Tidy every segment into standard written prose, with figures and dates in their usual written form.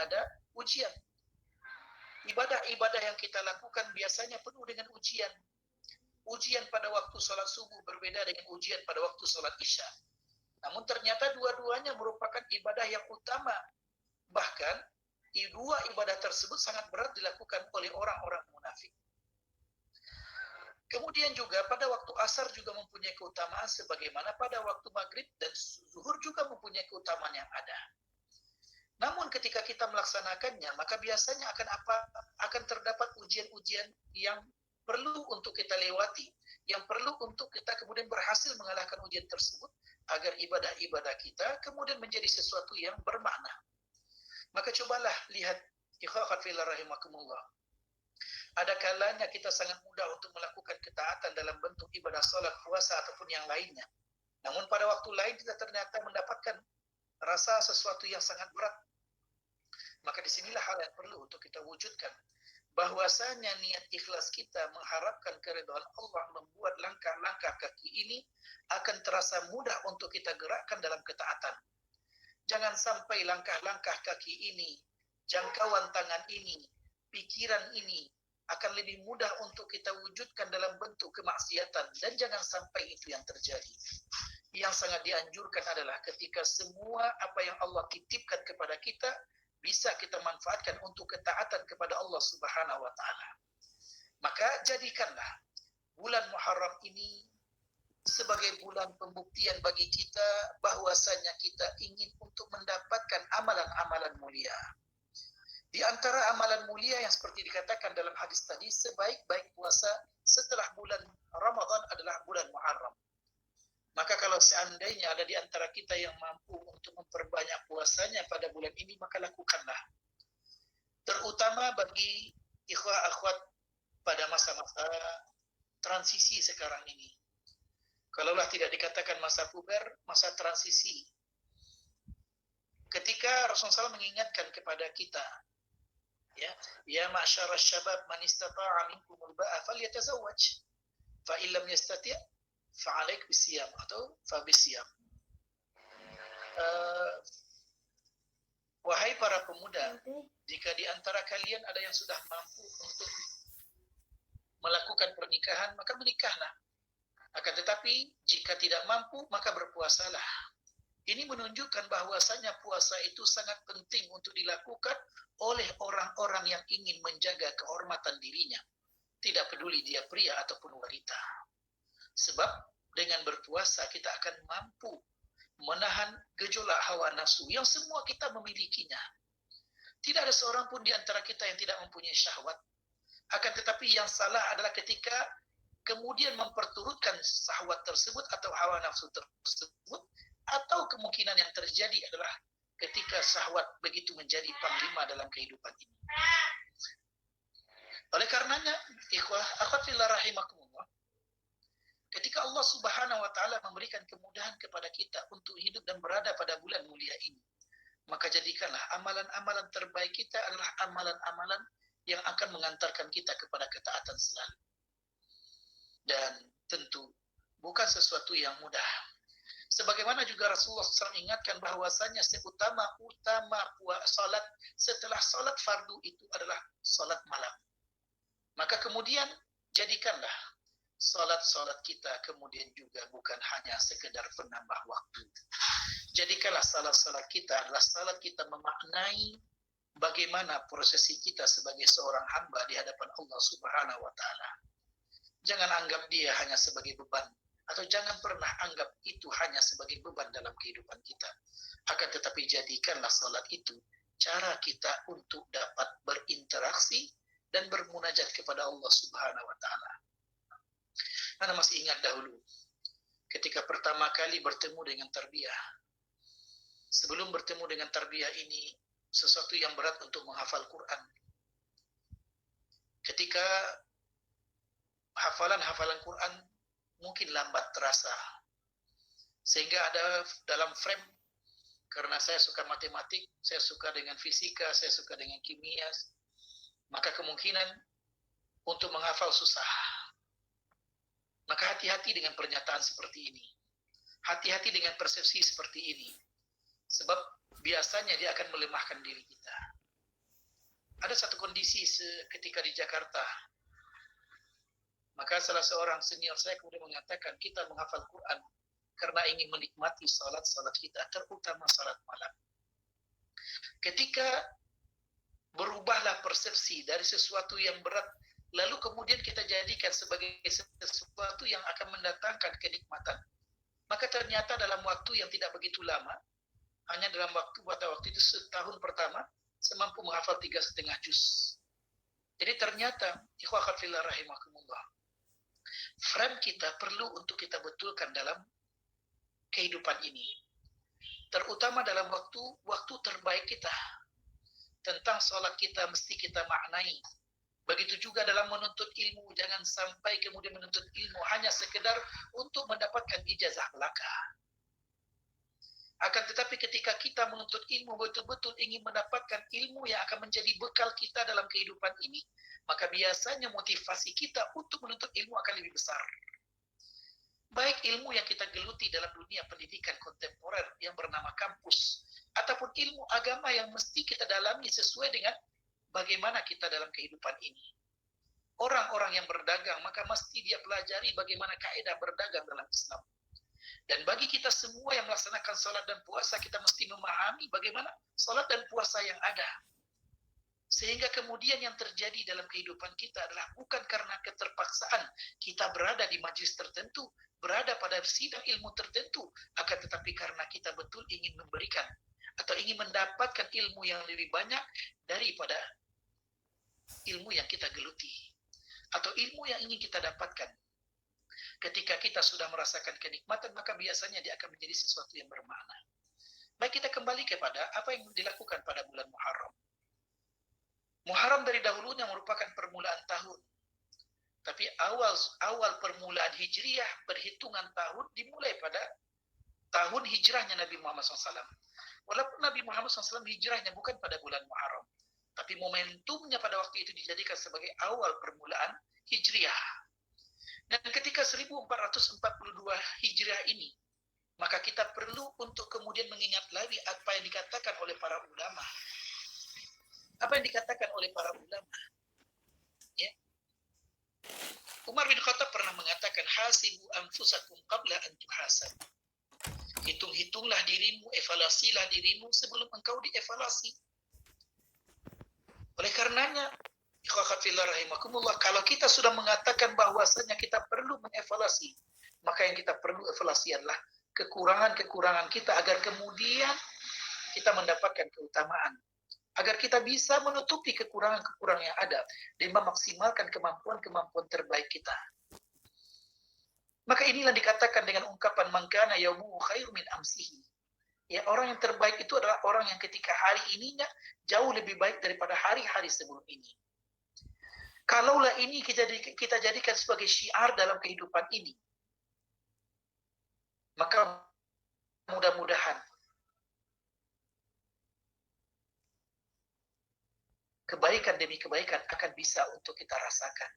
ada ujian. Ibadah-ibadah yang kita lakukan biasanya penuh dengan ujian. Ujian pada waktu sholat subuh berbeda dengan ujian pada waktu sholat isya. Namun ternyata dua-duanya merupakan ibadah yang utama. Bahkan dua ibadah tersebut sangat berat dilakukan oleh orang-orang munafik. Kemudian juga pada waktu asar juga mempunyai keutamaan sebagaimana pada waktu maghrib dan zuhur juga mempunyai keutamaan yang ada. Namun ketika kita melaksanakannya, maka biasanya akan terdapat ujian-ujian yang perlu untuk kita lewati, yang perlu untuk kita kemudian berhasil mengalahkan ujian tersebut agar ibadah-ibadah kita kemudian menjadi sesuatu yang bermakna. Maka cobalah lihat, ikhwat fillah rahimakumullah. Ada kalanya kita sangat mudah untuk melakukan ketaatan dalam bentuk ibadah salat, puasa ataupun yang lainnya. Namun pada waktu lain kita ternyata mendapatkan rasa sesuatu yang sangat berat. Maka disinilah hal yang perlu untuk kita wujudkan. Bahwasanya niat ikhlas kita mengharapkan keridhaan Allah membuat langkah-langkah kaki ini akan terasa mudah untuk kita gerakkan dalam ketaatan. Jangan sampai langkah-langkah kaki ini, jangkauan tangan ini, pikiran ini akan lebih mudah untuk kita wujudkan dalam bentuk kemaksiatan, dan jangan sampai itu yang terjadi. Yang sangat dianjurkan adalah ketika semua apa yang Allah titipkan kepada kita bisa kita manfaatkan untuk ketaatan kepada Allah Subhanahu wa taala. Maka jadikanlah bulan Muharram ini sebagai bulan pembuktian bagi kita bahwasanya kita ingin untuk mendapatkan amalan-amalan mulia. Di antara amalan mulia yang seperti dikatakan dalam hadis tadi, sebaik-baik puasa setelah bulan Ramadan adalah bulan Muharram. Maka kalau seandainya ada di antara kita yang mampu untuk memperbanyak puasanya pada bulan ini, maka lakukanlah. Terutama bagi ikhwah-akhwat pada masa-masa transisi sekarang ini. Kalaulah tidak dikatakan masa puber, masa transisi. Ketika Rasulullah SAW mengingatkan kepada kita, ya ma'syarasy syabab man istata'a minkumul ba'a falyatazawwaj fa illam yastati' fa'alaik bisiyam atau fa bisiyam. Wahai para pemuda, jika di antara kalian ada yang sudah mampu untuk melakukan pernikahan, maka menikahlah. Akan tetapi jika tidak mampu, maka berpuasalah. Ini menunjukkan bahwasanya puasa itu sangat penting untuk dilakukan oleh orang-orang yang ingin menjaga kehormatan dirinya. Tidak peduli dia pria ataupun wanita. Sebab dengan berpuasa kita akan mampu menahan gejolak hawa nafsu yang semua kita memilikinya. Tidak ada seorang pun di antara kita yang tidak mempunyai syahwat. Akan tetapi yang salah adalah ketika kemudian memperturutkan syahwat tersebut atau hawa nafsu tersebut, atau kemungkinan yang terjadi adalah ketika syahwat begitu menjadi panglima dalam kehidupan ini. Oleh karenanya, ikhwah, akhwat fillah rahimakumullah, ketika Allah Subhanahu wa taala memberikan kemudahan kepada kita untuk hidup dan berada pada bulan mulia ini, maka jadikanlah amalan-amalan terbaik kita adalah amalan-amalan yang akan mengantarkan kita kepada ketaatan selalu. Dan tentu bukan sesuatu yang mudah. Sebagaimana juga Rasulullah SAW ingatkan bahwasanya seutama-utama salat setelah salat fardu itu adalah salat malam. Maka kemudian jadikanlah salat-salat kita kemudian juga bukan hanya sekedar penambah waktu. Jadikanlah salat-salat kita adalah salat kita memaknai bagaimana prosesi kita sebagai seorang hamba di hadapan Allah Subhanahu wa taala. Jangan anggap dia hanya sebagai beban, atau jangan pernah anggap itu hanya sebagai beban dalam kehidupan kita. Akan tetapi jadikanlah salat itu cara kita untuk dapat berinteraksi dan bermunajat kepada Allah Subhanahu wa taala. Ana masih ingat dahulu ketika pertama kali bertemu dengan tarbiyah. Sebelum bertemu dengan tarbiyah ini sesuatu yang berat untuk menghafal Quran. Ketika hafalan Quran mungkin lambat terasa. Sehingga ada dalam frame, karena saya suka matematik, saya suka dengan fisika, saya suka dengan kimia, maka kemungkinan untuk menghafal susah. Maka hati-hati dengan pernyataan seperti ini. Hati-hati dengan persepsi seperti ini. Sebab biasanya dia akan melemahkan diri kita. Ada satu kondisi ketika di Jakarta. Maka salah seorang senior saya kemudian mengatakan, kita menghafal Quran karena ingin menikmati salat-salat kita, terutama salat malam. Ketika berubahlah persepsi dari sesuatu yang berat, lalu kemudian kita jadikan sebagai sesuatu yang akan mendatangkan kenikmatan, maka ternyata dalam waktu yang tidak begitu lama, hanya dalam pada waktu itu setahun pertama, saya mampu menghafal 3,5 juz. Jadi ternyata, ikhwah fillah rahimakumullah, frame kita perlu untuk kita betulkan dalam kehidupan ini. Terutama dalam waktu terbaik kita. Tentang sholat kita mesti kita maknai. Begitu juga dalam menuntut ilmu, jangan sampai kemudian menuntut ilmu hanya sekedar untuk mendapatkan ijazah belaka. Akan tetapi ketika kita menuntut ilmu betul-betul ingin mendapatkan ilmu yang akan menjadi bekal kita dalam kehidupan ini, maka biasanya motivasi kita untuk menuntut ilmu akan lebih besar. Baik ilmu yang kita geluti dalam dunia pendidikan kontemporer yang bernama kampus, ataupun ilmu agama yang mesti kita dalami sesuai dengan bagaimana kita dalam kehidupan ini. Orang-orang yang berdagang, maka mesti dia pelajari bagaimana kaidah berdagang dalam Islam. Dan bagi kita semua yang melaksanakan sholat dan puasa, kita mesti memahami bagaimana sholat dan puasa yang ada. Sehingga kemudian yang terjadi dalam kehidupan kita adalah bukan karena keterpaksaan kita berada di majlis tertentu, berada pada sidang ilmu tertentu, akan tetapi karena kita betul ingin memberikan atau ingin mendapatkan ilmu yang lebih banyak daripada ilmu yang kita geluti atau ilmu yang ingin kita dapatkan. Ketika kita sudah merasakan kenikmatan, maka biasanya dia akan menjadi sesuatu yang bermakna. Baik, kita kembali kepada apa yang dilakukan pada bulan Muharram. Muharram dari dahulunya merupakan permulaan tahun. Tapi awal permulaan Hijriyah, perhitungan tahun dimulai pada tahun hijrahnya Nabi Muhammad SAW. Walaupun Nabi Muhammad SAW hijrahnya bukan pada bulan Muharram, tapi momentumnya pada waktu itu dijadikan sebagai awal permulaan Hijriyah. Dan ketika 1442 Hijriah ini, maka kita perlu untuk kemudian mengingat lagi apa yang dikatakan oleh para ulama. Apa yang dikatakan oleh para ulama? Ya. Umar bin Khattab pernah mengatakan, hasibu anfusakum qabla an tuhasab. Hitung-hitunglah dirimu, evaluasilah dirimu sebelum engkau dievaluasi. Oleh karenanya, ikhwah fillah rahimakumullah, kalau kita sudah mengatakan bahwasanya kita perlu mengevaluasi, maka yang kita perlu evaluasi adalah kekurangan-kekurangan kita agar kemudian kita mendapatkan keutamaan. Agar kita bisa menutupi kekurangan-kekurangan yang ada dan memaksimalkan kemampuan-kemampuan terbaik kita. Maka inilah dikatakan dengan ungkapan man kana yaumuhu khairu min amsihi. Ya, orang yang terbaik itu adalah orang yang ketika hari ininya jauh lebih baik daripada hari-hari sebelum ini. Kalaulah ini kita jadikan sebagai syiar dalam kehidupan ini, maka mudah-mudahan kebaikan demi kebaikan akan bisa untuk kita rasakan.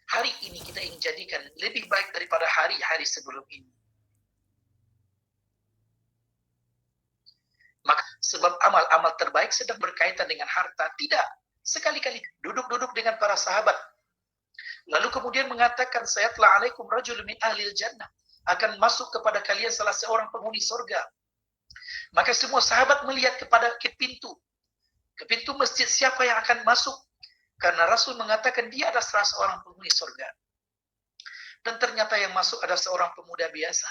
Hari ini kita ingin jadikan lebih baik daripada hari-hari sebelum ini. Maka sebab amal-amal terbaik sedang berkaitan dengan harta. Tidak. Sekali-kali duduk-duduk dengan para sahabat. Lalu kemudian mengatakan, sayatla alaikum rajul min ahlil jannah. Akan masuk kepada kalian salah seorang penghuni surga. Maka semua sahabat melihat ke pintu. Ke pintu masjid siapa yang akan masuk. Karena Rasul mengatakan dia adalah salah seorang penghuni surga. Dan ternyata yang masuk adalah seorang pemuda biasa.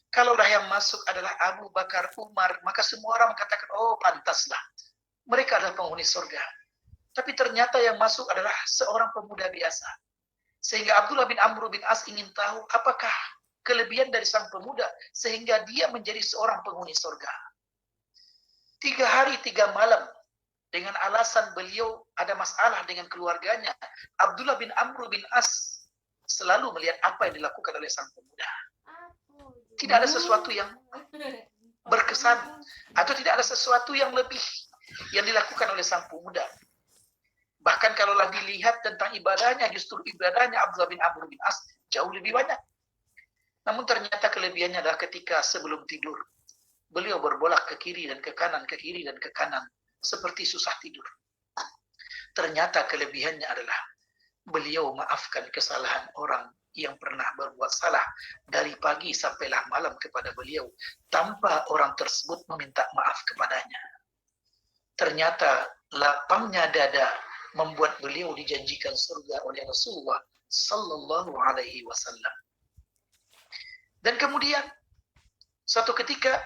Kalaulah yang masuk adalah Abu Bakar, Umar, maka semua orang mengatakan, oh pantaslah. Mereka adalah penghuni surga. Tapi ternyata yang masuk adalah seorang pemuda biasa. Sehingga Abdullah bin Amr bin As ingin tahu apakah kelebihan dari sang pemuda sehingga dia menjadi seorang penghuni surga. 3 hari 3 malam dengan alasan beliau ada masalah dengan keluarganya, Abdullah bin Amr bin As selalu melihat apa yang dilakukan oleh sang pemuda. Tidak ada sesuatu yang berkesan atau tidak ada sesuatu yang lebih yang dilakukan oleh sang pemuda. Bahkan kalaulah dilihat tentang ibadahnya, justru ibadahnya Abdullah bin Amr bin As jauh lebih banyak. Namun ternyata kelebihannya adalah ketika sebelum tidur, beliau berbolak ke kiri dan ke kanan, ke kiri dan ke kanan, seperti susah tidur. Ternyata kelebihannya adalah beliau maafkan kesalahan orang yang pernah berbuat salah dari pagi sampailah malam kepada beliau, tanpa orang tersebut meminta maaf kepadanya. Ternyata lapangnya dada membuat beliau dijanjikan surga oleh Rasulullah Sallallahu Alaihi Wasallam. Dan kemudian suatu ketika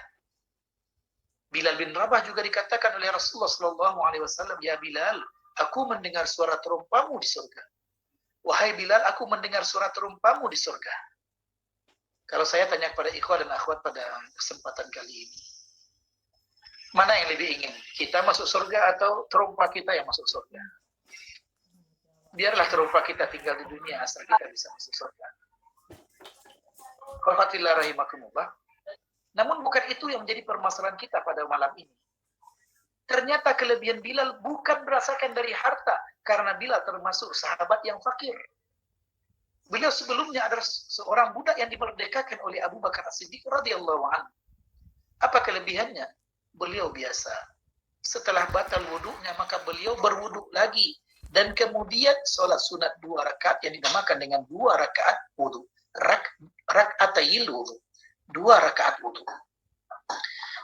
Bilal bin Rabah juga dikatakan oleh Rasulullah Sallallahu Alaihi Wasallam, ya Bilal, aku mendengar suara terumpamu di surga. Wahai Bilal, aku mendengar suara terumpamu di surga. Kalau saya tanya kepada ikhwan dan akhwat pada kesempatan kali ini, mana yang lebih ingin? Kita masuk surga atau terumpa kita yang masuk surga? Biarlah terumpa kita tinggal di dunia asal kita bisa masuk surga. Qurratillah rahimakumullah. Namun bukan itu yang menjadi permasalahan kita pada malam ini. Ternyata kelebihan Bilal bukan berdasarkan dari harta, karena Bilal termasuk sahabat yang fakir. Beliau sebelumnya adalah seorang budak yang dimerdekakan oleh Abu Bakar As-Siddiq radhiyallahu anhu. Apa kelebihannya? Beliau biasa. Setelah batal wudhunya, maka beliau berwudhu lagi. Dan kemudian sholat sunat 2 rakaat yang dinamakan dengan 2 rakaat wudhu. Rak'atayil wudhu. 2 rakaat wudhu.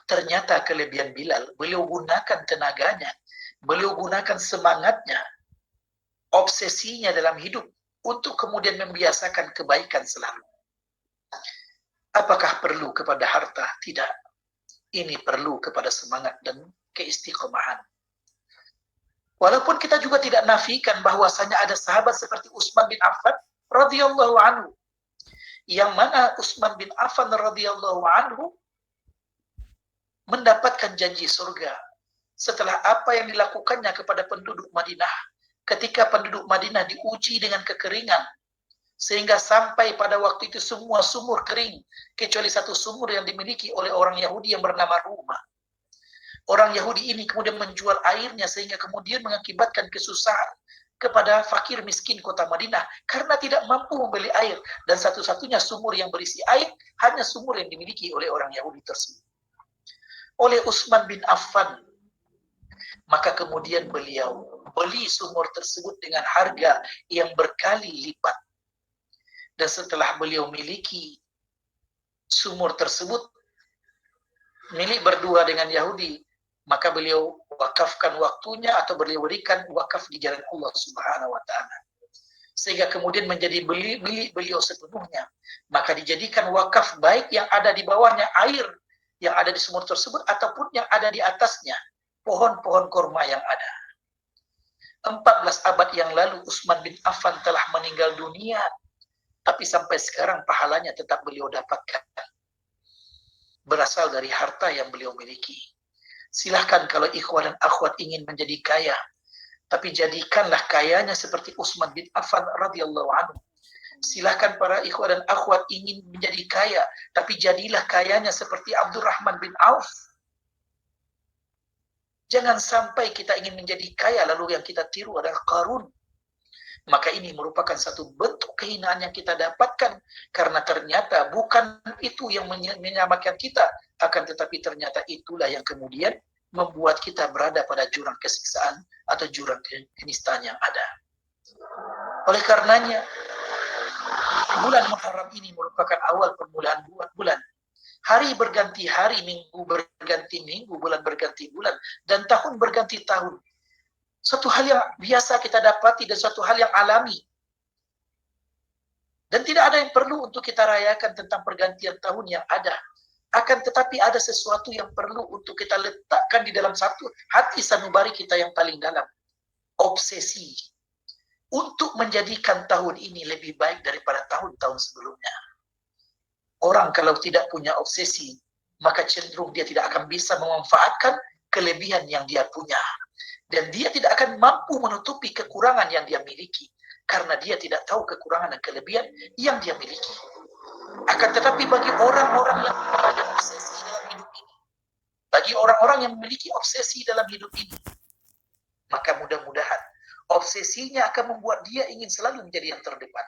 Ternyata kelebihan Bilal, beliau gunakan tenaganya, beliau gunakan semangatnya, obsesinya dalam hidup untuk kemudian membiasakan kebaikan selalu. Apakah perlu kepada harta? Tidak. Ini perlu kepada semangat dan keistiqomahan. Walaupun kita juga tidak nafikan bahwasanya ada sahabat seperti Utsman bin Affan radhiyallahu anhu, yang mana Utsman bin Affan radhiyallahu anhu mendapatkan janji surga setelah apa yang dilakukannya kepada penduduk Madinah ketika penduduk Madinah diuji dengan kekeringan, sehingga sampai pada waktu itu semua sumur kering kecuali satu sumur yang dimiliki oleh orang Yahudi yang bernama Ruma. Orang Yahudi ini kemudian menjual airnya sehingga kemudian mengakibatkan kesusahan kepada fakir miskin kota Madinah karena tidak mampu membeli air, dan satu-satunya sumur yang berisi air hanya sumur yang dimiliki oleh orang Yahudi tersebut, oleh Utsman bin Affan. Maka kemudian beliau beli sumur tersebut dengan harga yang berkali lipat. Dan setelah beliau miliki sumur tersebut milik berdua dengan Yahudi, maka beliau wakafkan waktunya atau beliau berikan wakaf di jalan Allah Subhanahu wa taala. Sehingga kemudian menjadi milik beliau sepenuhnya. Maka dijadikan wakaf baik yang ada di bawahnya air yang ada di sumur tersebut ataupun yang ada di atasnya pohon-pohon kurma yang ada. 14 abad yang lalu Utsman bin Affan telah meninggal dunia, tapi sampai sekarang pahalanya tetap beliau dapatkan. Berasal dari harta yang beliau miliki. Silahkan kalau ikhwan dan akhwat ingin menjadi kaya, tapi jadikanlah kayanya seperti Utsman bin Affan radhiyallahu anhu. Silahkan para ikhwan dan akhwat ingin menjadi kaya, tapi jadilah kayanya seperti Abdurrahman bin Auf. Jangan sampai kita ingin menjadi kaya lalu yang kita tiru adalah Qarun. Maka ini merupakan satu bentuk kehinaan yang kita dapatkan, karena ternyata bukan itu yang menyamakan kita, akan tetapi ternyata itulah yang kemudian membuat kita berada pada jurang kesiksaan atau jurang kenistaan yang ada. Oleh karenanya, bulan Muharram ini merupakan awal permulaan bulan. Hari berganti hari, minggu berganti minggu, bulan berganti bulan, dan tahun berganti tahun. Suatu hal yang biasa kita dapati dan suatu hal yang alami. Dan tidak ada yang perlu untuk kita rayakan tentang pergantian tahun yang ada. Akan tetapi ada sesuatu yang perlu untuk kita letakkan di dalam satu hati sanubari kita yang paling dalam. Obsesi. Untuk menjadikan tahun ini lebih baik daripada tahun-tahun sebelumnya. Orang kalau tidak punya obsesi, maka cenderung dia tidak akan bisa memanfaatkan kelebihan yang dia punya. Dan dia tidak akan mampu menutupi kekurangan yang dia miliki. Karena dia tidak tahu kekurangan dan kelebihan yang dia miliki. Akan tetapi bagi orang-orang yang ada obsesi dalam hidup ini, bagi orang-orang yang memiliki obsesi dalam hidup ini, maka mudah-mudahan obsesinya akan membuat dia ingin selalu menjadi yang terdepan.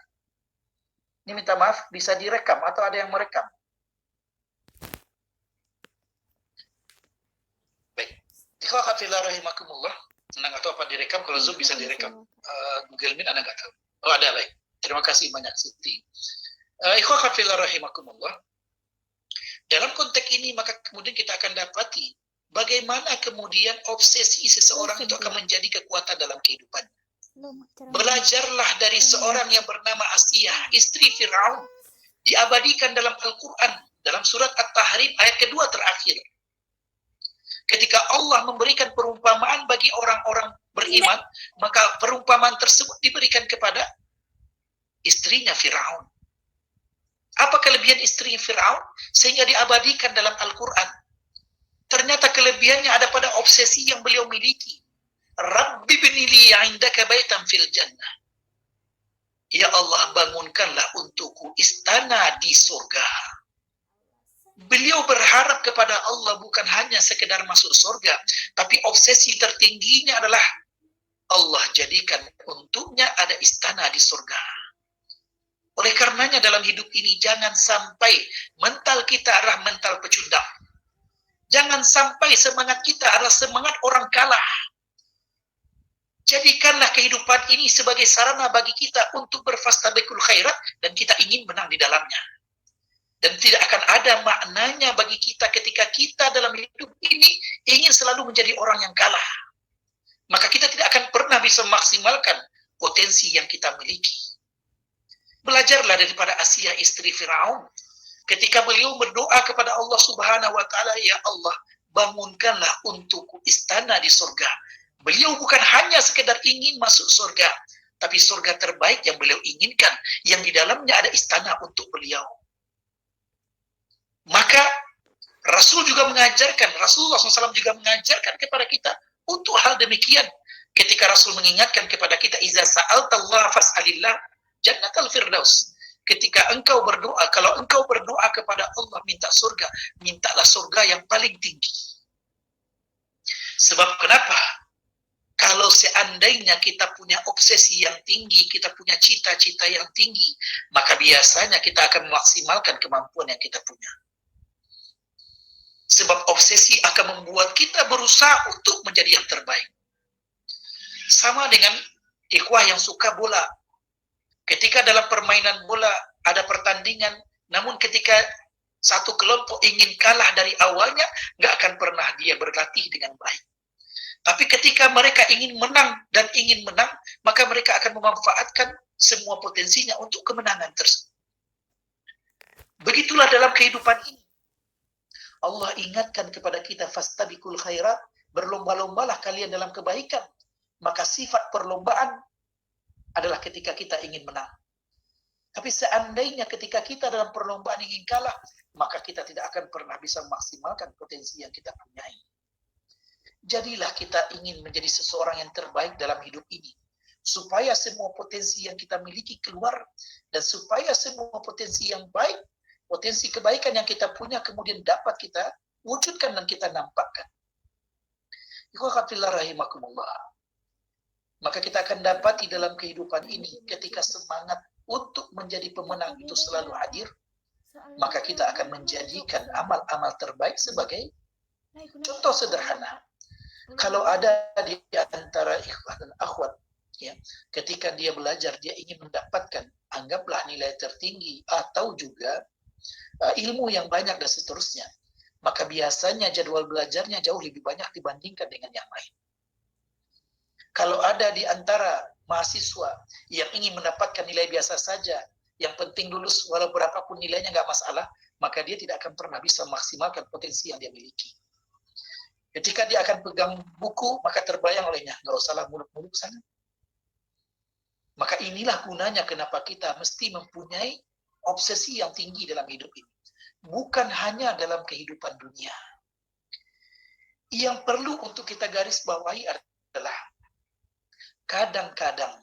Ini minta maaf, bisa direkam atau ada yang merekam? Ikhwah fillah rahimakumullah. Anda nggak tahu apa direkam, kalau Zoom bisa direkam. Google Meet Anda nggak tahu. Oh, ada baik. Terima kasih banyak Siti. Ikhwah fillah rahimakumullah. Dalam konteks ini maka kemudian kita akan dapati bagaimana kemudian obsesi seseorang itu akan menjadi kekuatan dalam kehidupan. Belajarlah dari seorang yang bernama Asiyah, istri Firaun. Diabadikan dalam Al-Quran, dalam surat At-Tahrim ayat kedua terakhir. Ketika Allah memberikan perumpamaan bagi orang-orang beriman, maka perumpamaan tersebut diberikan kepada istrinya Firaun. Apa kelebihan istri Firaun? Sehingga diabadikan dalam Al-Quran. Ternyata kelebihannya ada pada obsesi yang beliau miliki. Rabbi binili indaka baitan fil jannah. Ya Allah, bangunkanlah untukku istana di surga. Beliau berharap kepada Allah bukan hanya sekedar masuk surga, tapi obsesi tertingginya adalah Allah jadikan untuknya ada istana di surga. Oleh karenanya dalam hidup ini jangan sampai mental kita adalah mental pecundang. Jangan sampai semangat kita adalah semangat orang kalah. Jadikanlah kehidupan ini sebagai sarana bagi kita untuk berfastabikul khairat dan kita ingin menang di dalamnya. Dan tidak akan ada maknanya bagi kita ketika kita dalam hidup ini ingin selalu menjadi orang yang kalah. Maka kita tidak akan pernah bisa memaksimalkan potensi yang kita miliki. Belajarlah daripada Asiyah istri Firaun. Ketika beliau berdoa kepada Allah Subhanahu wa taala, ya Allah, bangunkanlah untukku istana di surga. Beliau bukan hanya sekedar ingin masuk surga, tapi surga terbaik yang beliau inginkan, yang di dalamnya ada istana untuk beliau. Maka Rasul juga mengajarkan, Rasulullah SAW juga mengajarkan kepada kita untuk hal demikian. Ketika Rasul mengingatkan kepada kita, iza sa'altallah fas'alillah jannatal firdaus. Ketika engkau berdoa, kalau engkau berdoa kepada Allah minta surga, mintalah surga yang paling tinggi. Sebab kenapa? Kalau seandainya kita punya obsesi yang tinggi, kita punya cita-cita yang tinggi, maka biasanya kita akan memaksimalkan kemampuan yang kita punya. Sebab obsesi akan membuat kita berusaha untuk menjadi yang terbaik. Sama dengan ikhwah yang suka bola. Ketika dalam permainan bola ada pertandingan, namun ketika satu kelompok ingin kalah dari awalnya, nggak akan pernah dia berlatih dengan baik. Tapi ketika mereka ingin menang dan ingin menang, maka mereka akan memanfaatkan semua potensinya untuk kemenangan tersebut. Begitulah dalam kehidupan ini. Allah ingatkan kepada kita, fastabikul khairat, berlomba-lombalah kalian dalam kebaikan. Maka sifat perlombaan adalah ketika kita ingin menang. Tapi seandainya ketika kita dalam perlombaan ingin kalah, maka kita tidak akan pernah bisa memaksimalkan potensi yang kita punyai. Jadilah kita ingin menjadi seseorang yang terbaik dalam hidup ini. Supaya semua potensi yang kita miliki keluar, dan supaya semua potensi yang baik, potensi kebaikan yang kita punya kemudian dapat kita wujudkan dan kita nampakkan. Ikhwah rahimakumullah. Maka kita akan dapati dalam kehidupan ini ketika semangat untuk menjadi pemenang itu selalu hadir, maka kita akan menjadikan amal-amal terbaik sebagai contoh sederhana. Kalau ada di antara ikhwah dan akhwat, ya, ketika dia belajar, dia ingin mendapatkan, anggaplah nilai tertinggi atau juga ilmu yang banyak dan seterusnya, maka biasanya jadwal belajarnya jauh lebih banyak dibandingkan dengan yang lain. Kalau ada di antara mahasiswa yang ingin mendapatkan nilai biasa saja, yang penting lulus walau berapapun nilainya nggak masalah, maka dia tidak akan pernah bisa memaksimalkan potensi yang dia miliki. Ketika dia akan pegang buku, maka terbayang olehnya, nggak usahlah muluk-muluk sana. Maka inilah gunanya kenapa kita mesti mempunyai obsesi yang tinggi dalam hidup ini. Bukan hanya dalam kehidupan dunia. Yang perlu untuk kita garis bawahi adalah kadang-kadang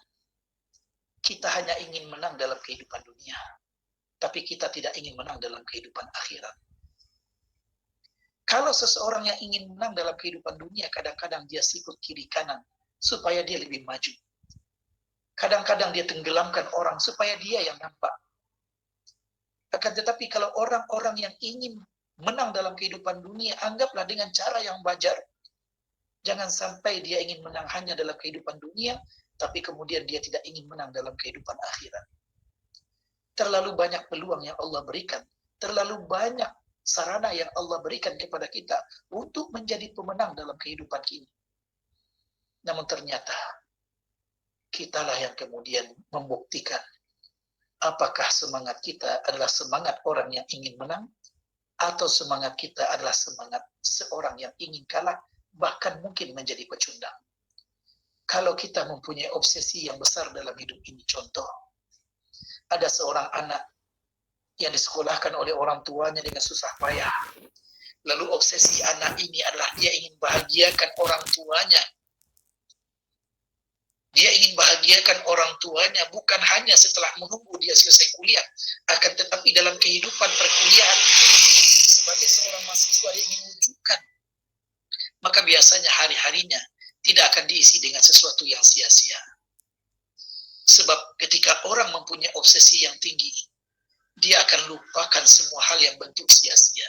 kita hanya ingin menang dalam kehidupan dunia, tapi kita tidak ingin menang dalam kehidupan akhirat. Kalau seseorang yang ingin menang dalam kehidupan dunia, kadang-kadang dia sikut kiri kanan supaya dia lebih maju. Kadang-kadang dia tenggelamkan orang supaya dia yang nampak. Akan tetapi kalau orang-orang yang ingin menang dalam kehidupan dunia, anggaplah dengan cara yang wajar. Jangan sampai dia ingin menang hanya dalam kehidupan dunia, tapi kemudian dia tidak ingin menang dalam kehidupan akhirat. Terlalu banyak peluang yang Allah berikan, terlalu banyak sarana yang Allah berikan kepada kita untuk menjadi pemenang dalam kehidupan ini. Namun ternyata, kitalah yang kemudian membuktikan apakah semangat kita adalah semangat orang yang ingin menang, atau semangat kita adalah semangat seorang yang ingin kalah, bahkan mungkin menjadi pecundang. Kalau kita mempunyai obsesi yang besar dalam hidup ini, contoh, ada seorang anak yang disekolahkan oleh orang tuanya dengan susah payah. Lalu obsesi anak ini adalah dia ingin bahagiakan orang tuanya. Dia ingin bahagiakan orang tuanya bukan hanya setelah menunggu dia selesai kuliah, akan tetapi dalam kehidupan perkuliahan sebagai seorang mahasiswa dia ingin wujudkan. Maka biasanya hari-harinya tidak akan diisi dengan sesuatu yang sia-sia. Sebab ketika orang mempunyai obsesi yang tinggi, dia akan lupakan semua hal yang bentuk sia-sia.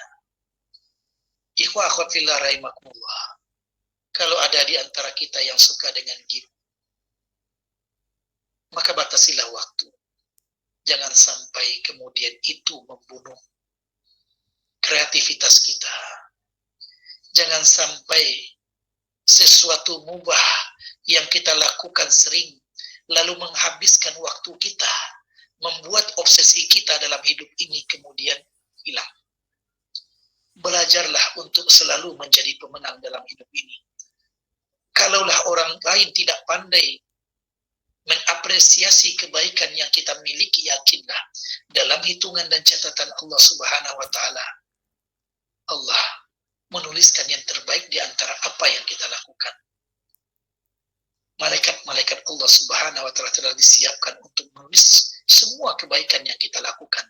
Ikhwah akhwat fillah rahimakumullah. Kalau ada di antara kita yang suka dengan game, maka batasilah waktu. Jangan sampai kemudian itu membunuh kreativitas kita. Jangan sampai sesuatu mubah yang kita lakukan sering, lalu menghabiskan waktu kita, membuat obsesi kita dalam hidup ini kemudian hilang. Belajarlah untuk selalu menjadi pemenang dalam hidup ini. Kalaulah orang lain tidak pandai mengapresiasi kebaikan yang kita miliki, yakinlah dalam hitungan dan catatan Allah Subhanahu wa taala, Allah menuliskan yang terbaik di antara apa yang kita lakukan. Malaikat-malaikat Allah Subhanahu wa taala telah disiapkan untuk menulis semua kebaikan yang kita lakukan.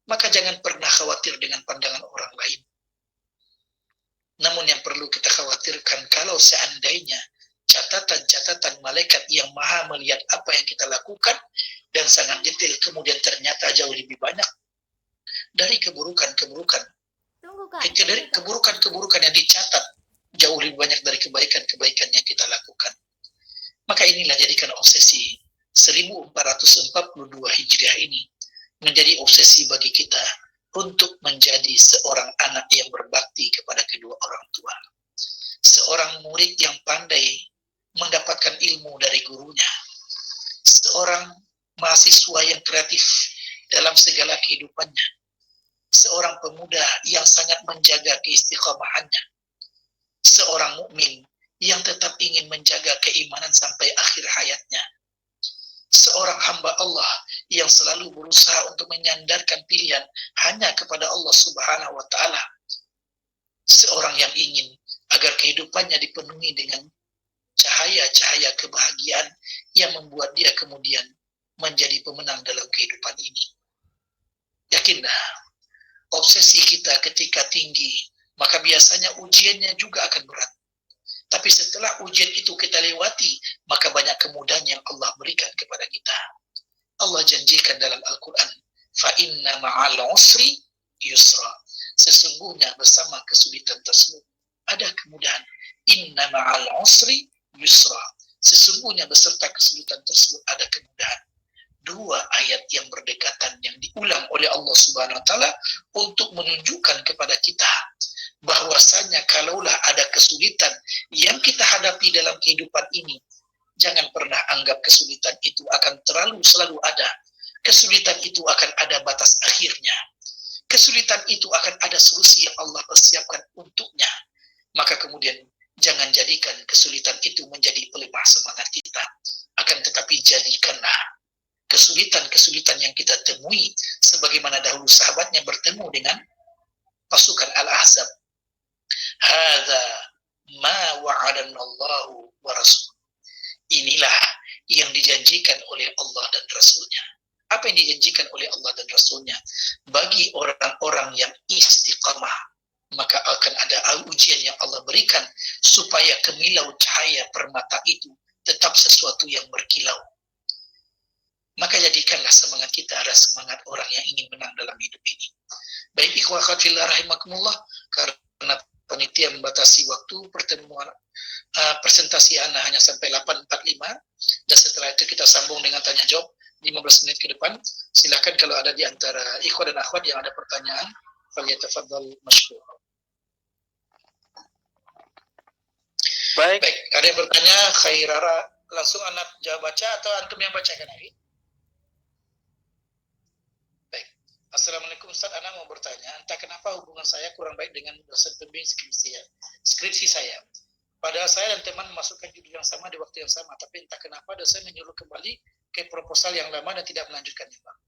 Maka jangan pernah khawatir dengan pandangan orang lain. Namun yang perlu kita khawatirkan, kalau seandainya catatan-catatan malaikat yang maha melihat apa yang kita lakukan dan sangat detail kemudian ternyata jauh lebih banyak dari keburukan-keburukan. Dari keburukan-keburukan yang dicatat jauh lebih banyak dari kebaikan-kebaikan yang kita lakukan. Maka inilah jadikan obsesi 1442 Hijriah ini menjadi obsesi bagi kita untuk menjadi seorang anak yang berbakti kepada kedua orang tua. Seorang murid yang pandai mendapatkan ilmu dari gurunya. Seorang mahasiswa yang kreatif dalam segala kehidupannya. Seorang pemuda yang sangat menjaga keistiqomahannya. Seorang mukmin yang tetap ingin menjaga keimanan sampai akhir hayatnya. Seorang hamba Allah yang selalu berusaha untuk menyandarkan pilihan hanya kepada Allah Subhanahu wa taala. Seorang yang ingin agar kehidupannya dipenuhi dengan cahaya-cahaya kebahagiaan yang membuat dia kemudian menjadi pemenang dalam kehidupan ini. Yakinlah, obsesi kita ketika tinggi, maka biasanya ujiannya juga akan berat. Tapi setelah ujian itu kita lewati, maka banyak kemudahan yang Allah berikan kepada kita. Allah janjikan dalam Al-Quran, فَإِنَّ مَعَ الْعُسْرِ يُسْرًا. Sesungguhnya bersama kesulitan tersebut ada kemudahan. Inna ma'al usri yusra. Sesungguhnya beserta kesulitan tersebut ada kemudahan. Dua ayat yang berdekatan yang diulang oleh Allah Subhanahu wa taala untuk menunjukkan kepada kita bahwasanya kalaulah ada kesulitan yang kita hadapi dalam kehidupan ini, jangan pernah anggap kesulitan itu akan selalu ada. Kesulitan itu akan ada batas akhirnya. Kesulitan itu akan ada solusi yang Allah persiapkan untuknya. Maka kemudian jangan jadikan kesulitan itu menjadi pelemah semangat kita. Akan tetapi jadikanlah kesulitan-kesulitan yang kita temui sebagaimana dahulu sahabatnya bertemu dengan pasukan Al-Ahzab. Hadza ma wa'adana Allahu wa Rasul. Inilah yang dijanjikan oleh Allah dan Rasulnya. Apa yang dijanjikan oleh Allah dan Rasulnya? Bagi orang-orang yang istiqamah, maka akan ada ujian yang Allah berikan supaya kemilau cahaya permata itu tetap sesuatu yang berkilau. Maka jadikanlah semangat kita adalah semangat orang yang ingin menang dalam hidup ini. Baik ikhwah fillah rahimakumullah, karena panitia membatasi waktu pertemuan presentasi Ana hanya sampai 8.45, dan setelah itu kita sambung dengan tanya jawab 15 menit ke depan. Silakan kalau ada di antara ikhwan dan akhwat yang ada pertanyaan, falyatafaddal masykur. Baik, ada yang bertanya, Khairara, langsung anak jawab baca atau antum yang bacakan lagi? Baik. Assalamualaikum Ustaz, Ana mau bertanya, entah kenapa hubungan saya kurang baik dengan dosen pembimbing skripsi saya. Padahal saya dan teman memasukkan judul yang sama di waktu yang sama, tapi entah kenapa dosen menyuruh kembali ke proposal yang lama dan tidak melanjutkannya, Bang.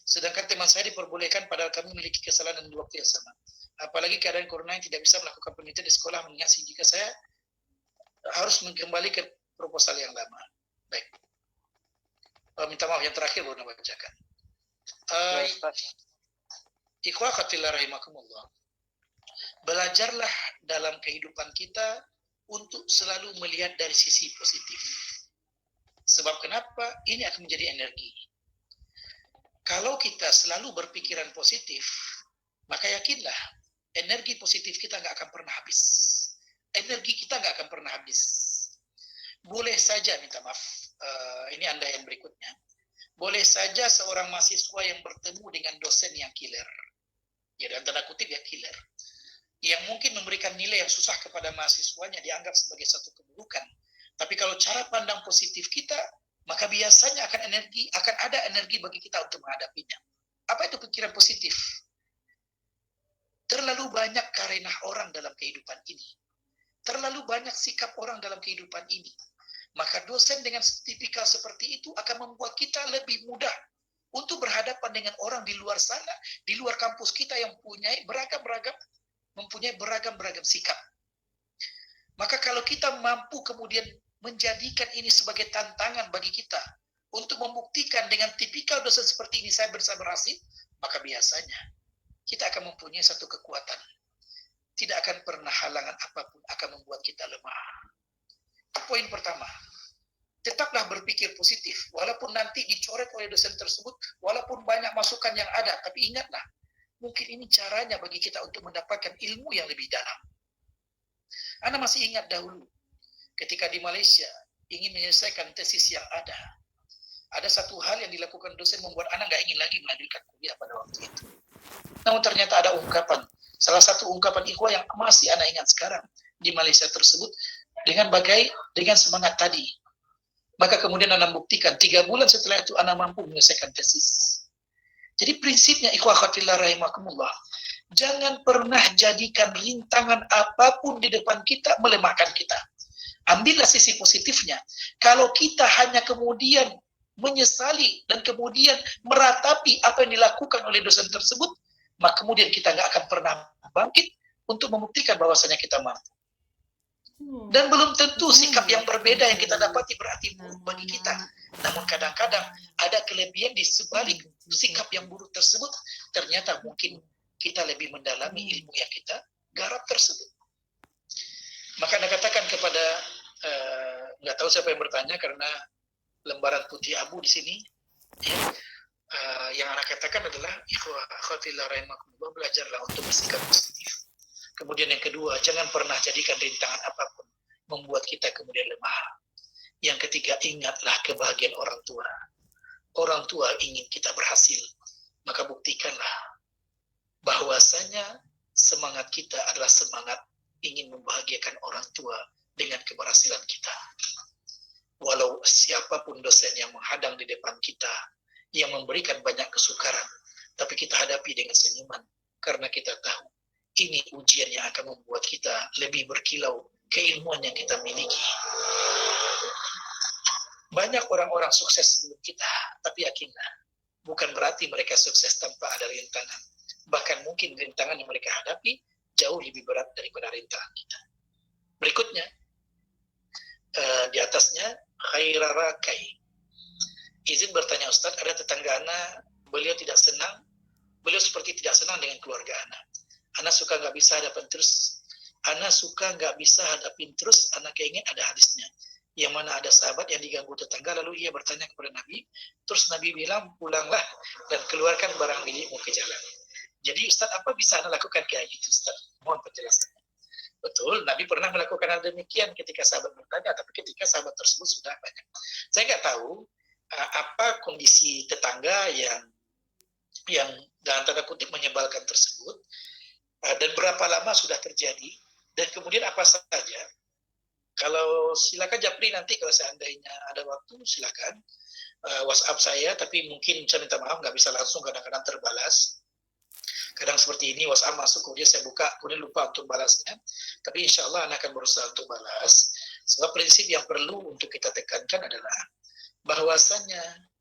Sedangkan teman saya diperbolehkan padahal kami memiliki kesalahan di waktu yang sama. Apalagi keadaan corona yang tidak bisa melakukan penelitian di sekolah, mengingat jika saya harus kembali ke proposal yang lama. Baik. Minta maaf, yang terakhir baru bacakan. Ikhwah khatillah rahimakumullah. Belajarlah dalam kehidupan kita untuk selalu melihat dari sisi positif. Sebab kenapa? Ini akan menjadi energi. Kalau kita selalu berpikiran positif, maka yakinlah energi positif kita nggak akan pernah habis. Energi kita nggak akan pernah habis. Boleh saja, minta maaf, ini Anda yang berikutnya. Boleh saja seorang mahasiswa yang bertemu dengan dosen yang killer, ya dalam tanda kutip ya killer, yang mungkin memberikan nilai yang susah kepada mahasiswanya dianggap sebagai satu keburukan. Tapi kalau cara pandang positif kita, maka biasanya akan ada energi bagi kita untuk menghadapinya. Apa itu pikiran positif? Terlalu banyak karenah orang dalam kehidupan ini. Terlalu banyak sikap orang dalam kehidupan ini. Maka dosen dengan tipikal seperti itu akan membuat kita lebih mudah untuk berhadapan dengan orang di luar sana, di luar kampus kita yang mempunyai beragam-beragam sikap. Maka kalau kita mampu kemudian menjadikan ini sebagai tantangan bagi kita untuk membuktikan dengan tipikal dosen seperti ini saya bisa berhasil, maka biasanya kita akan mempunyai satu kekuatan. Tidak akan pernah halangan apapun akan membuat kita lemah. Poin pertama, tetaplah berpikir positif. Walaupun nanti dicoret oleh dosen tersebut, walaupun banyak masukan yang ada, tapi ingatlah, mungkin ini caranya bagi kita untuk mendapatkan ilmu yang lebih dalam. Ana masih ingat dahulu, ketika di Malaysia, ingin menyelesaikan tesis yang ada. Ada satu hal yang dilakukan dosen membuat Ana nggak ingin lagi melanjutkan kuliah pada waktu itu. Namun ternyata ada ungkapan, salah satu ungkapan ikhwah yang masih Ana ingat sekarang di Malaysia tersebut, dengan semangat tadi. Maka kemudian Ana buktikan 3 bulan setelah itu Ana mampu menyelesaikan tesis. Jadi prinsipnya ikhwah khatillah rahimakumullah, jangan pernah jadikan rintangan apapun di depan kita melemahkan kita. Ambillah sisi positifnya. Kalau kita hanya kemudian menyesali dan kemudian meratapi apa yang dilakukan oleh dosen tersebut, maka kemudian kita nggak akan pernah bangkit untuk membuktikan bahwasanya kita mampu. Dan belum tentu sikap yang berbeda yang kita dapati berarti buruk bagi kita. Namun kadang-kadang ada kelebihan di sebalik sikap yang buruk tersebut. Ternyata mungkin kita lebih mendalami ilmu yang kita garap tersebut. Maka Anda katakan kepada, nggak tahu siapa yang bertanya karena lembaran putih abu di sini. Ya, yang Anda katakan adalah ikhwatillah rahimakumullah, belajarlah untuk bersikap positif. Kemudian yang kedua, jangan pernah jadikan rintangan apapun membuat kita kemudian lemah. Yang ketiga, ingatlah kebahagiaan orang tua. Orang tua ingin kita berhasil, maka buktikanlah bahwasanya semangat kita adalah semangat ingin membahagiakan orang tua dengan keberhasilan kita. Walau siapapun dosen yang menghadang di depan kita, yang memberikan banyak kesukaran, tapi kita hadapi dengan senyuman, karena kita tahu ini ujian yang akan membuat kita lebih berkilau keilmuan yang kita miliki. Banyak orang-orang sukses sebelum kita, tapi yakinlah, bukan berarti mereka sukses tanpa ada rintangan. Bahkan mungkin rintangan yang mereka hadapi jauh lebih berat daripada rintangan kita. Berikutnya, di atasnya, khairarakai. Izin bertanya Ustadz, ada tetangga Ana, beliau seperti tidak senang dengan keluarga Ana. Ana suka nggak bisa hadapin terus. Ana suka nggak bisa hadapin terus. Ana keinget ada hadisnya, yang mana ada sahabat yang diganggu tetangga, lalu ia bertanya kepada Nabi. Terus Nabi bilang, pulanglah dan keluarkan barang milikmu ke jalan. Jadi Ustaz, apa bisa Ana lakukan kayak gitu Ustaz? Mohon penjelasannya. Betul, Nabi pernah melakukan hal demikian ketika sahabat bertanya, tapi ketika sahabat tersebut sudah banyak. Saya nggak tahu apa kondisi tetangga yang dalam tanda kutip menyebalkan tersebut, dan berapa lama sudah terjadi, dan kemudian apa saja. Kalau silakan Japri, nanti kalau seandainya ada waktu silakan WhatsApp saya, tapi mungkin saya minta maaf nggak bisa langsung, kadang-kadang terbalas. Kadang seperti ini WhatsApp masuk, kemudian saya buka, kemudian lupa untuk balasnya. Tapi insya Allah Anda akan berusaha untuk balas. Sebab prinsip yang perlu untuk kita tekankan adalah bahwasannya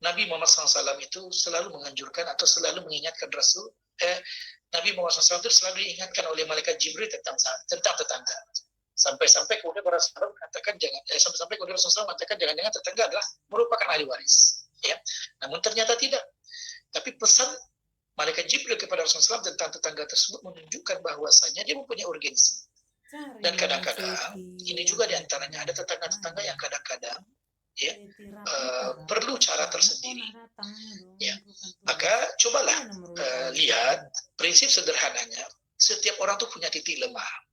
Nabi Muhammad SAW itu selalu menganjurkan atau selalu mengingatkan Nabi Muhammad SAW itu selalu diingatkan oleh malaikat Jibril tentang tetangga. Sampai-sampai kemudian para sahabat mengatakan sampai-sampai kemudian Rasulullah mengatakan jangan-jangan tetangga adalah merupakan ahli waris. Ya, namun ternyata tidak. Tapi pesan malaikat Jibril kepada Rasulullah SAW tentang tetangga tersebut menunjukkan bahwasanya dia mempunyai urgensi. Dan kadang-kadang ini juga diantaranya ada tetangga-tetangga yang kadang-kadang perlu cara tersendiri. Ya, maka cobalah lihat prinsip sederhananya. Setiap orang tuh punya titik lemah.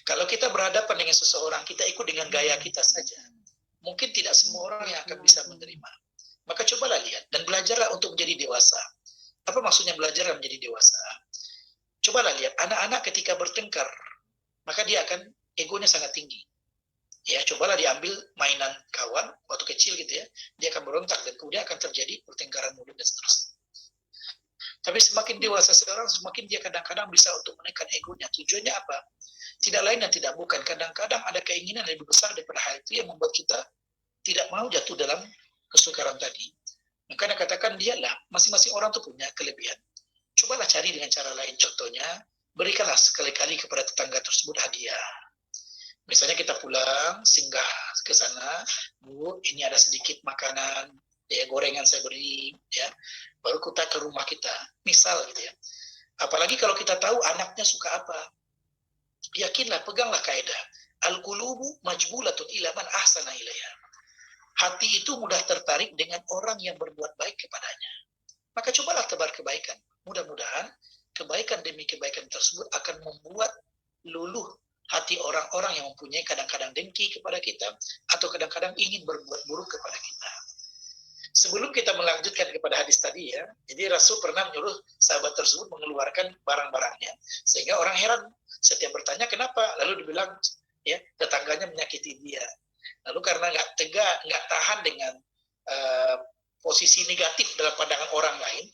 Kalau kita berhadapan dengan seseorang, kita ikut dengan gaya kita saja. Mungkin tidak semua orang yang akan bisa menerima. Maka cobalah lihat dan belajarlah untuk menjadi dewasa. Apa maksudnya belajar menjadi dewasa? Cobalah lihat, anak-anak ketika bertengkar, maka dia akan egonya sangat tinggi. Ya, cobalah diambil mainan kawan waktu kecil gitu ya, dia akan berontak dan kemudian akan terjadi pertengkaran mulut dan seterusnya. Tapi semakin dewasa seorang, semakin dia kadang-kadang bisa untuk menekan egonya. Tujuannya apa? Tidak lain dan tidak bukan. Kadang-kadang ada keinginan lebih besar daripada hal itu yang membuat kita tidak mau jatuh dalam kesukaran tadi. Makanya katakan dialah, masing-masing orang itu punya kelebihan. Cobalah cari dengan cara lain. Contohnya, berikanlah sekali-kali kepada tetangga tersebut hadiah. Misalnya kita pulang, singgah ke sana, Bu, ini ada sedikit makanan, ya gorengan saya beri, ya. Baru kita ke rumah kita, misal gitu ya. Apalagi kalau kita tahu anaknya suka apa, yakinlah, peganglah kaidah. Al-qulubu majbulatun ila man ahsana ilaiha. Hati itu mudah tertarik dengan orang yang berbuat baik kepadanya. Maka cobalah tebar kebaikan. Mudah-mudahan kebaikan demi kebaikan tersebut akan membuat luluh hati orang-orang yang mempunyai kadang-kadang dengki kepada kita atau kadang-kadang ingin berbuat buruk kepada kita. Sebelum kita melanjutkan kepada hadis tadi ya, jadi Rasul pernah menyuruh sahabat tersebut mengeluarkan barang-barangnya. Sehingga orang heran, setiap bertanya kenapa, lalu dibilang ya tetangganya menyakiti dia. Lalu karena nggak tahan dengan posisi negatif dalam pandangan orang lain,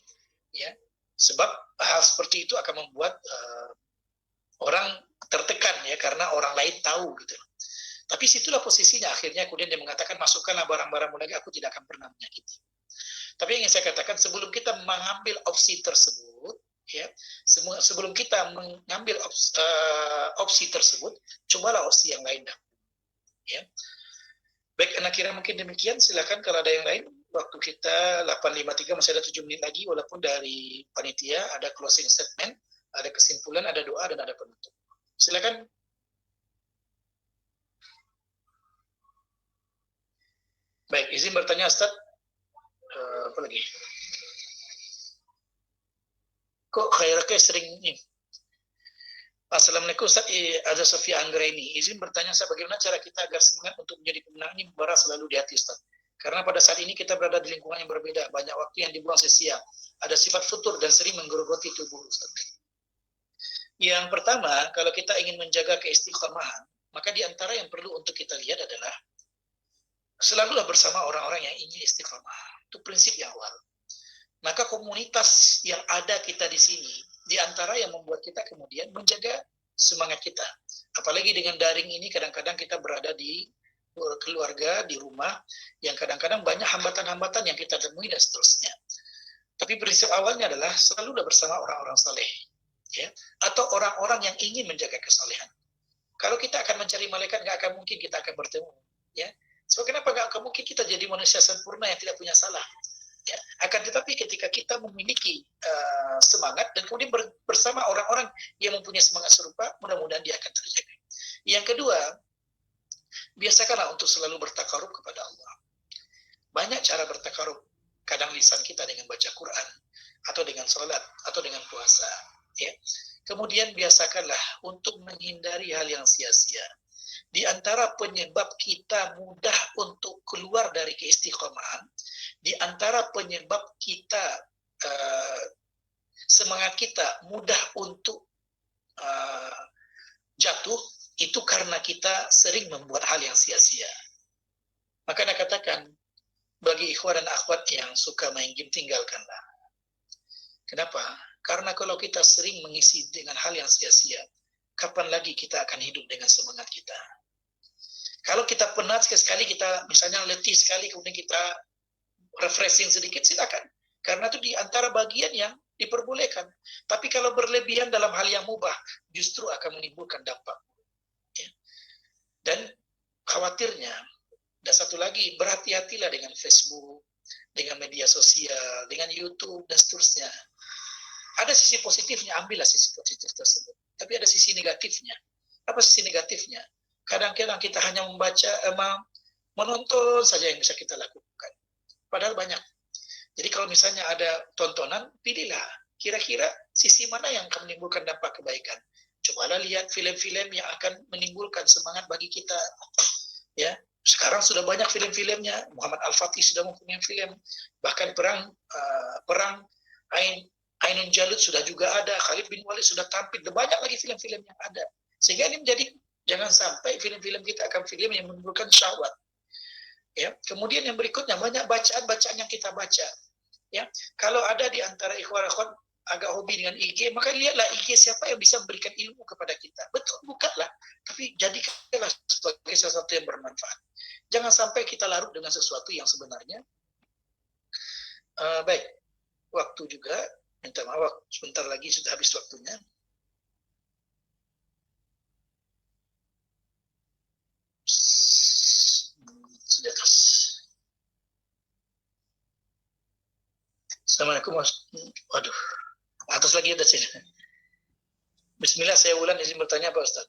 ya, sebab hal seperti itu akan membuat orang tertekan ya karena orang lain tahu gitu. Tapi situlah posisinya akhirnya kemudian dia mengatakan masukkanlah barang-barangmu lagi, aku tidak akan pernah menyakiti. Tapi yang ingin saya katakan sebelum kita mengambil opsi tersebut, ya, sebelum kita mengambil opsi tersebut, cobalah opsi yang lain dah. Ya. Baik, anak kira mungkin demikian. Silakan kalau ada yang lain. Waktu kita 8.53 masih ada 7 menit lagi, walaupun dari panitia ada closing statement, ada kesimpulan, ada doa dan ada penutup. Silakan. Baik, izin bertanya Ustaz. Apa lagi? Kok khairake sering ini? Assalamualaikum Ustaz, ada Sofia Anggraini. Izin bertanya Ustaz, bagaimana cara kita agar semangat untuk menjadi pemenang ini membara selalu di hati Ustaz? Karena pada saat ini kita berada di lingkungan yang berbeda, banyak waktu yang dibuang sia-sia, ada sifat futur dan sering menggerogoti tubuh Ustaz. Yang pertama, kalau kita ingin menjaga keistiqomahan, maka di antara yang perlu untuk kita lihat adalah selalulah bersama orang-orang yang ingin istiqomah. Itu prinsip yang awal. Maka komunitas yang ada kita di sini, di antara yang membuat kita kemudian menjaga semangat kita. Apalagi dengan daring ini, kadang-kadang kita berada di keluarga, di rumah, yang kadang-kadang banyak hambatan-hambatan yang kita temui dan seterusnya. Tapi prinsip awalnya adalah selalulah bersama orang-orang saleh, ya, atau orang-orang yang ingin menjaga kesalehan. Kalau kita akan mencari malaikat, nggak akan mungkin kita akan bertemu, ya. So, kenapa nggak mungkin kita jadi manusia sempurna yang tidak punya salah? Ya. Akan tetapi ketika kita memiliki semangat dan kemudian bersama orang-orang yang mempunyai semangat serupa, mudah-mudahan dia akan terjaga. Yang kedua, biasakanlah untuk selalu bertakarub kepada Allah. Banyak cara bertakarub. Kadang lisan kita dengan baca Quran, atau dengan sholat, atau dengan puasa. Ya. Kemudian biasakanlah untuk menghindari hal yang sia-sia. Di antara penyebab kita mudah untuk keluar dari keistiqomahan, di antara penyebab kita semangat kita mudah untuk jatuh, itu karena kita sering membuat hal yang sia-sia. Maka Anda katakan, bagi ikhwan dan akhwat yang suka main game, tinggalkanlah. Kenapa? Karena kalau kita sering mengisi dengan hal yang sia-sia, kapan lagi kita akan hidup dengan semangat kita? Kalau kita penat sekali, kita misalnya letih sekali, kemudian kita refreshing sedikit, silakan. Karena itu di antara bagian yang diperbolehkan. Tapi kalau berlebihan dalam hal yang mubah, justru akan menimbulkan dampak. Ya. Dan khawatirnya, dan satu lagi, berhati-hatilah dengan Facebook, dengan media sosial, dengan YouTube, dan seterusnya. Ada sisi positifnya, ambillah sisi positif tersebut. Tapi ada sisi negatifnya. Apa sisi negatifnya? Kadang-kadang kita hanya membaca, menonton saja yang bisa kita lakukan. Padahal banyak. Jadi kalau misalnya ada tontonan, pilihlah kira-kira sisi mana yang akan menimbulkan dampak kebaikan. Cobalah lihat film-film yang akan menimbulkan semangat bagi kita. Ya, sekarang sudah banyak film-filmnya. Muhammad Al-Fatih sudah mempunyai film. Bahkan perang Ainun Jalut sudah juga ada. Khalid bin Walid sudah tampil. Banyak lagi film-film yang ada. Sehingga ini menjadi, jangan sampai film-film kita akan film yang menimbulkan syahwat. Ya, kemudian yang berikutnya banyak bacaan-bacaan yang kita baca. Ya, kalau ada di antara ikhwan-ikhwan agak hobi dengan IG, maka lihatlah IG siapa yang bisa memberikan ilmu kepada kita. Betul, bukalah, tapi jadikanlah sebagai sesuatu yang bermanfaat. Jangan sampai kita larut dengan sesuatu yang sebenarnya. Baik, waktu juga, minta maaf, sebentar lagi sudah habis waktunya. Sudah atas. Assalamualaikum. Waduh, atas lagi udah sini. Bismillah, saya Wulan izin bertanya Pak Ustaz.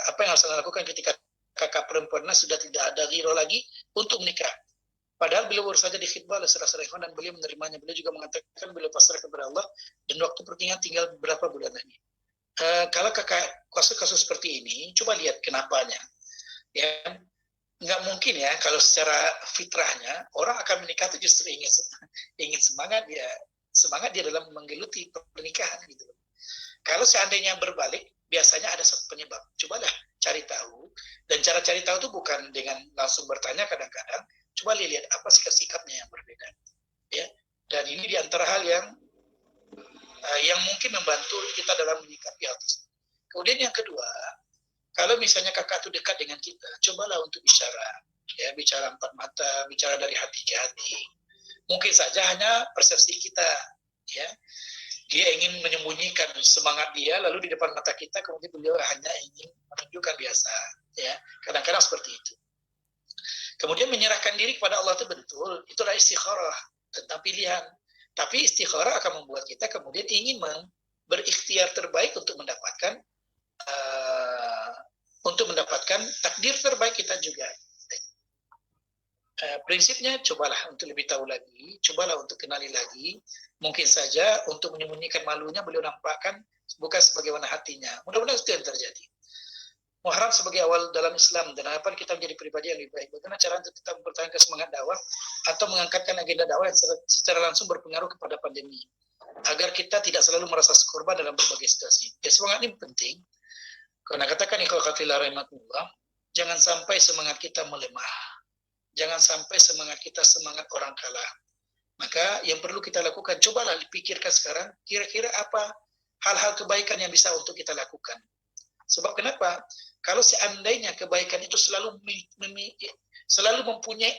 Apa yang harus Anda lakukan ketika kakak perempuannya sudah tidak ada ghirah lagi untuk menikah? Padahal beliau baru saja dikhidbah oleh saudara-saudara ikhwan dan beliau menerimanya. Beliau juga mengatakan beliau pasrah kepada Allah dan waktu pernikahan tinggal beberapa bulan lagi. Kalau kakak kasus seperti ini, coba lihat kenapanya. Ya, nggak mungkin ya kalau secara fitrahnya orang akan menikah itu justru ingin semangat dia dalam menggeluti pernikahan gitu. Kalau seandainya berbalik, biasanya ada satu penyebab. Cobalah cari tahu, dan cara cari tahu itu bukan dengan langsung bertanya kadang-kadang. Coba lihat apa sikapnya yang berbeda. Ya, dan ini di antara hal yang mungkin membantu kita dalam menyikapi hal tersebut. Kemudian yang kedua, kalau misalnya kakak itu dekat dengan kita, cobalah untuk bicara, ya, bicara empat mata, bicara dari hati ke hati. Mungkin saja hanya persepsi kita, ya. Dia ingin menyembunyikan semangat dia, lalu di depan mata kita, kemudian beliau hanya ingin menunjukkan biasa, ya. Kadang-kadang seperti itu. Kemudian menyerahkan diri kepada Allah itu betul, itulah istikharah tentang pilihan. Tapi istikharah akan membuat kita kemudian ingin berikhtiar terbaik untuk mendapatkan takdir terbaik kita juga. Prinsipnya cobalah untuk lebih tahu lagi, cobalah untuk kenali lagi. Mungkin saja untuk menyembunyikan malunya beliau nampakkan bukan sebagaimana hatinya. Mudah-mudahan itu yang terjadi. Muharram sebagai awal dalam Islam dan harapan kita menjadi pribadi yang lebih baik. Bagaimana cara untuk tetap mempertahankan semangat dakwah atau mengangkatkan agenda dakwah yang secara langsung berpengaruh kepada pandemi, agar kita tidak selalu merasa korban dalam berbagai situasi. Ya, semangat ini penting. Karena katakan ikhwatillahi rahimakumullah, jangan sampai semangat kita melemah. Jangan sampai semangat kita semangat orang kalah. Maka yang perlu kita lakukan, cobalah dipikirkan sekarang, kira-kira apa hal-hal kebaikan yang bisa untuk kita lakukan. Sebab kenapa? Kalau seandainya kebaikan itu selalu mempunyai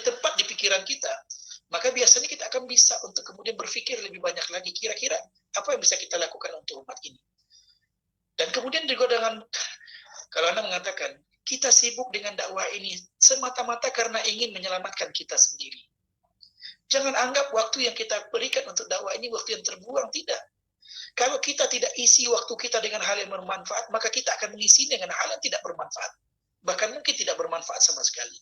tempat di pikiran kita, maka biasanya kita akan bisa untuk kemudian berpikir lebih banyak lagi, kira-kira apa yang bisa kita lakukan untuk umat ini. Dan kemudian juga dengan, kalau Anda mengatakan, kita sibuk dengan dakwah ini semata-mata karena ingin menyelamatkan kita sendiri. Jangan anggap waktu yang kita berikan untuk dakwah ini waktu yang terbuang, tidak. Kalau kita tidak isi waktu kita dengan hal yang bermanfaat, maka kita akan mengisi dengan hal yang tidak bermanfaat. Bahkan mungkin tidak bermanfaat sama sekali.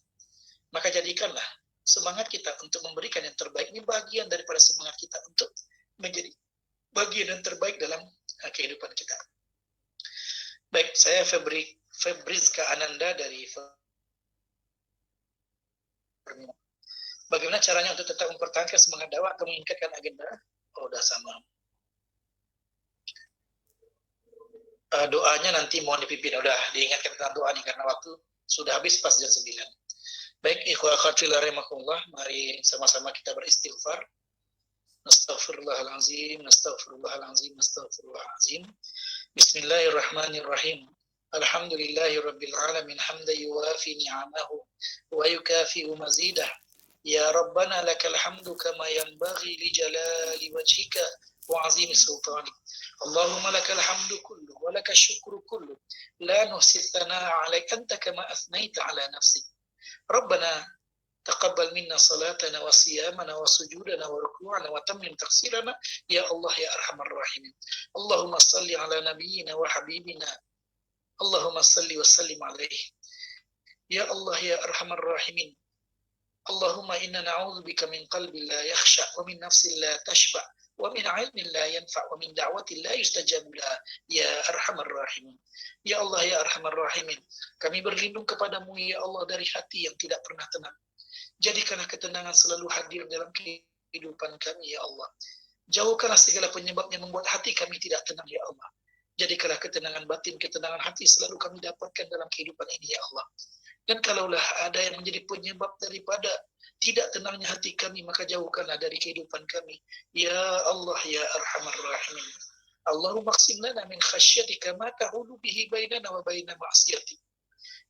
Maka jadikanlah semangat kita untuk memberikan yang terbaik, ini bagian daripada semangat kita untuk bagian yang terbaik dalam kehidupan kita. Baik, saya Febrizka Ananda dari bagaimana caranya untuk tetap mempertahankan semangat dakwah atau meningkatkan agenda? Oh, udah sama. Doanya nanti mohon dipimpin. Udah diingatkan tentang doa nih karena waktu sudah habis pas jam 9. Baik, ikhwah akhwat fillah rahimakumullah, mari sama-sama kita beristighfar. Nastaghfirullahalazim, nastaghfirullahalazim, nastaghfirullahalazim. Bismillahirrahmanirrahim. Alhamdulillahi rabbil alamin hamdan yuwafi ni'amahu wa yukafi'u mazidah. Ya Rabbana lakal hamdu kama yanbaghi li jalali wajhika wa azimi sultanik. Allahumma lakal hamdu kullu wa lakal syukru kullu. La nuhsi thana'a 'alaika anta kama athnaita 'ala nafsik. Rabbana taqabbal minna salatana wa siyamana wa sujudana wa ruku'ana wa tammim taqsirana ya Allah ya arhamar rahimin. Allahumma salli ala nabiyyina wa habibina. Allahumma salli wa sallim alaihi. Ya Allah ya arhamar rahimin. Allahumma inna na'udzubika min qalbin la yakhsha wa min nafsin la tashba wa min 'ilmin la yanfa wa min da'watin la yustajabu laha ya arhamar rahimin. Ya Allah ya arhamar rahimin. Kami berlindung kepadamu ya Allah dari hati yang tidak pernah tenang. Jadikanlah ketenangan selalu hadir dalam kehidupan kami ya Allah. Jauhkanlah segala penyebab yang membuat hati kami tidak tenang ya Allah. Jadikanlah ketenangan batin, ketenangan hati selalu kami dapatkan dalam kehidupan ini ya Allah. Dan kalaulah ada yang menjadi penyebab daripada tidak tenangnya hati kami, maka jauhkanlah dari kehidupan kami. Ya Allah ya arhamar rahimin. Allahumma qsim lana min khasyatika ma tahulu bihi bainana wa baina ma'siyatik.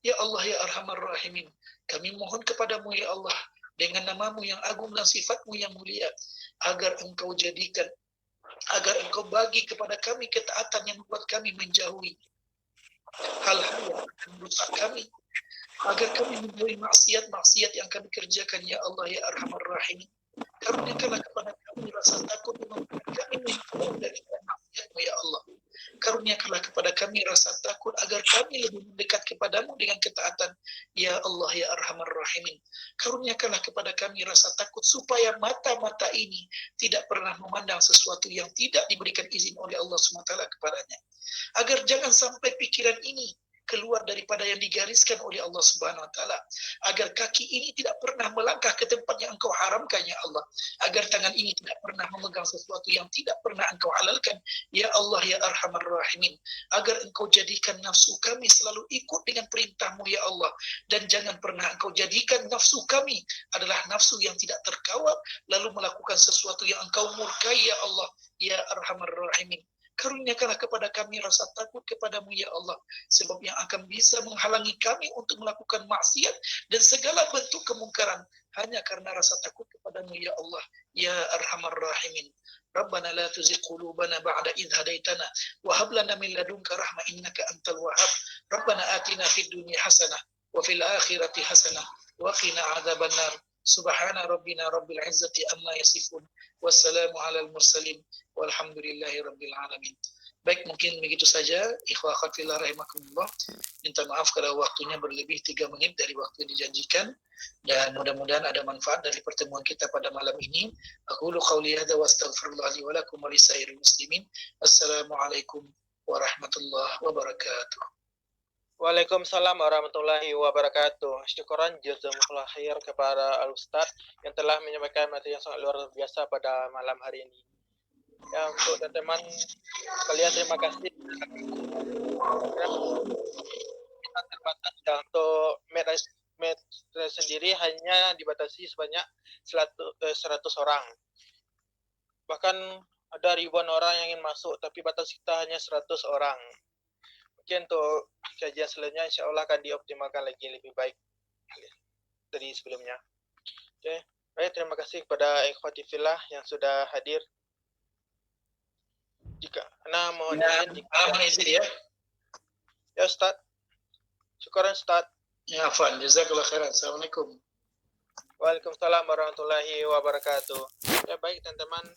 Ya Allah ya arhamar rahimin. Kami mohon kepadamu ya Allah dengan namamu yang agung dan sifatmu yang mulia, agar engkau jadikan, agar engkau bagi kepada kami ketaatan yang membuat kami menjauhi hal-hal yang akan merusak kami, agar kami menjauhi maksiat-maksiat yang kami kerjakan ya Allah ya arhamar rahimin. Karuniakanlah kepada kami rasa takut yang membuat kami menjauhi dari maksiatmu ya Allah. Karuniakanlah kepada kami rasa takut agar kami lebih mendekat kepadamu dengan ketaatan ya Allah ya arhamar rahimin. Karuniakanlah kepada kami rasa takut supaya mata-mata ini tidak pernah memandang sesuatu yang tidak diberikan izin oleh Allah SWT kepadanya, agar jangan sampai pikiran ini keluar daripada yang digariskan oleh Allah Subhanahu wa taala, agar kaki ini tidak pernah melangkah ke tempat yang engkau haramkan ya Allah, agar tangan ini tidak pernah memegang sesuatu yang tidak pernah engkau halalkan ya Allah ya arhamar rahimin, agar engkau jadikan nafsu kami selalu ikut dengan perintahmu ya Allah, dan jangan pernah engkau jadikan nafsu kami adalah nafsu yang tidak terkawal lalu melakukan sesuatu yang engkau murkai ya Allah ya arhamar rahimin. Karuniakanlah kepada kami rasa takut kepadamu ya Allah, sebab yang akan bisa menghalangi kami untuk melakukan maksiat dan segala bentuk kemungkaran hanya karena rasa takut kepadamu ya Allah ya arhamar rahimin. Rabbana la tuzigh qulubana ba'da idh hadaitana wa hab lana min ladunka rahmah innaka antal wahhab. Rabbana atina fid dunya hasanah wa fil akhirati hasanah wa qina adzabannar. Subhana rabbina rabbil izzati amma yasifun. Wassalamu alal mursalin. Walhamdulillahi rabbil alamin. Baik, mungkin begitu saja. Ikhwah akhwat fillah rahimakumullah. Minta maaf kalau waktunya berlebih 3 menit dari waktu yang dijanjikan. Dan mudah-mudahan ada manfaat dari pertemuan kita pada malam ini. Aqulu qawli hadza wa astaghfirullah li wa lakum wa lisairil muslimin. Assalamualaikum warahmatullahi wabarakatuh. Waalaikumsalam warahmatullahi wabarakatuh. Syukuran jazakumullah khair kepada Al-Ustaz yang telah menyampaikan materi yang sangat luar biasa pada malam hari ini. Ya, untuk teman-teman kalian terima kasih. Kita terbatas ya, untuk materi sendiri hanya dibatasi sebanyak 100 orang. Bahkan ada ribuan orang yang ingin masuk, tapi batas kita hanya 100 orang. Mungkin untuk kajian selanjutnya insya Allah akan dioptimalkan lagi lebih baik dari sebelumnya. Oke, baik, terima kasih kepada ikhwati fillah yang sudah hadir. Jika mohon izin ya. Ya Ustaz. Syukuran Ustaz. Ya afwan, jazakallahu khairan. Assalamualaikum. Waalaikumsalam warahmatullahi wabarakatuh. Ya baik teman-teman.